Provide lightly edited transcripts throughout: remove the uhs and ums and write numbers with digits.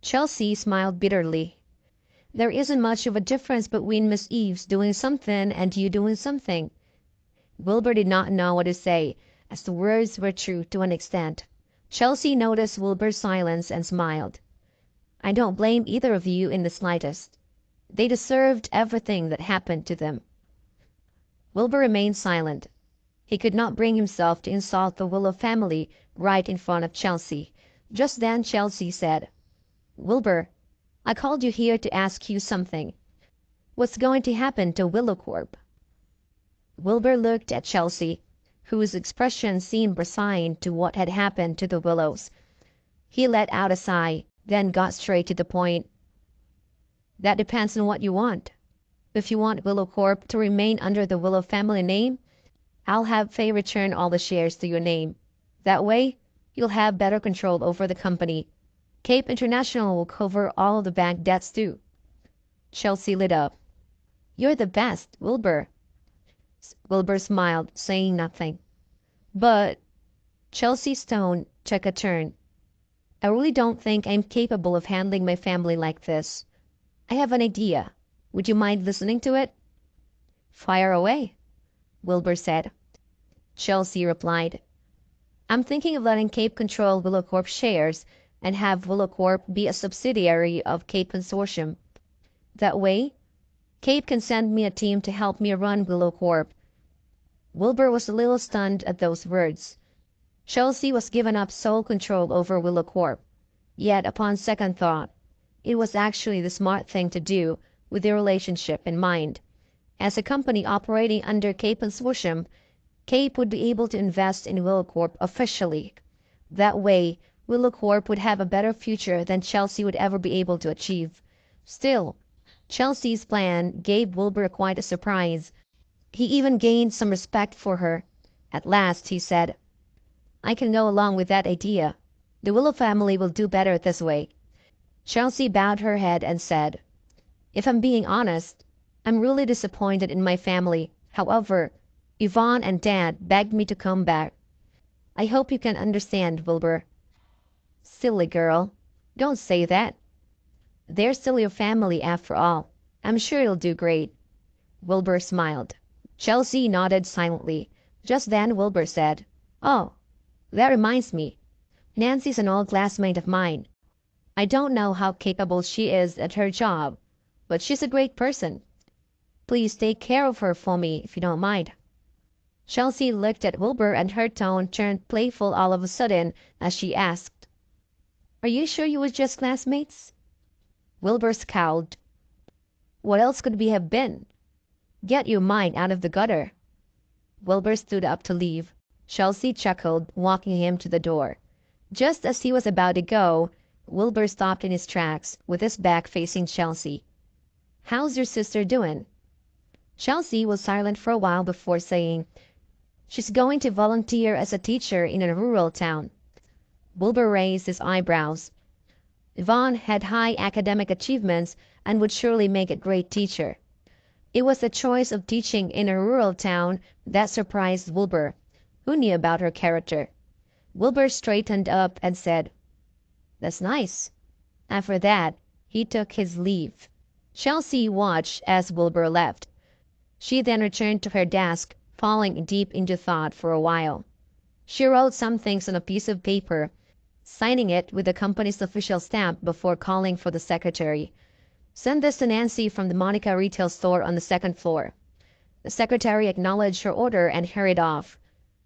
Chelsea smiled bitterly. There isn't much of a difference between Miss Eve's doing something and you doing something. Wilbur did not know what to say, as the words were true to an extent. Chelsea noticed Wilbur's silence and smiled. I don't blame either of you in the slightest. They deserved everything that happened to them. Wilbur remained silent. He could not bring himself to insult the Willow family right in front of Chelsea. Just then Chelsea said, Wilbur, I called you here to ask you something. What's going to happen to Willow Corp? Wilbur looked at Chelsea, whose expression seemed resigned to what had happened to the Willows. He let out a sigh, then got straight to the point. That depends on what you want. If you want Willow Corp to remain under the Willow family name, I'll have Faye return all the shares to your name. That way, you'll have better control over the company. Cape International will cover all of the bank debts too. Chelsea lit up. You're the best, Wilbur. Wilbur smiled, saying nothing. But Chelsea's tone took a turn. I really don't think I'm capable of handling my family like this. I have an idea. Would you mind listening to it? Fire away, Wilbur said. Chelsea replied, I'm thinking of letting Cape control Willow Corp shares and have Willow Corp be a subsidiary of Cape Consortium. That way, Cape can send me a team to help me run Willow Corp. Wilbur was a little stunned at those words. Chelsea was given up sole control over Willow Corp. Yet, upon second thought, it was actually the smart thing to do with their relationship in mind. As a company operating under Cape Consortium, Cape would be able to invest in Willow Corp officially. That way, Willow Corp would have a better future than Chelsea would ever be able to achieve. Still, Chelsea's plan gave Wilbur quite a surprise. He even gained some respect for her. At last he said, I can go along with that idea. The Willow family will do better this way. Chelsea bowed her head and said, If I'm being honest, I'm really disappointed in my family. However, Yvonne and Dad begged me to come back. I hope you can understand, Wilbur. Silly girl. Don't say that. They're still your family after all. I'm sure you'll do great. Wilbur smiled. Chelsea nodded silently. Just then Wilbur said, Oh, that reminds me. Nancy's an old classmate of mine. I don't know how capable she is at her job, but she's a great person. Please take care of her for me, if you don't mind. Chelsea looked at Wilbur and her tone turned playful all of a sudden as she asked, Are you sure you were just classmates? Wilbur scowled. What else could we have been? Get your mind out of the gutter. Wilbur stood up to leave. Chelsea chuckled, walking him to the door. Just as he was about to go, Wilbur stopped in his tracks, with his back facing Chelsea. How's your sister doing? Chelsea was silent for a while before saying, She's going to volunteer as a teacher in a rural town. Wilbur raised his eyebrows. Yvonne had high academic achievements and would surely make a great teacher. It was the choice of teaching in a rural town that surprised Wilbur, who knew about her character. Wilbur straightened up and said, That's nice. After that, he took his leave. Chelsea watched as Wilbur left. She then returned to her desk, falling deep into thought for a while. She wrote some things on a piece of paper, signing it with the company's official stamp before calling for the secretary. Send this to Nancy from the Monica retail store on the second floor. The secretary acknowledged her order and hurried off.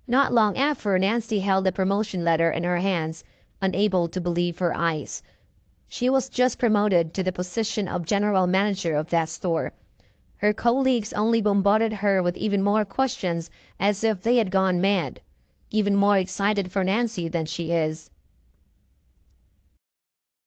Not long after, Nancy held a promotion letter in her hands, unable to believe her eyes. She was just promoted to the position of general manager of that store. Her colleagues only bombarded her with even more questions as if they had gone mad. Even more excited for Nancy than she is.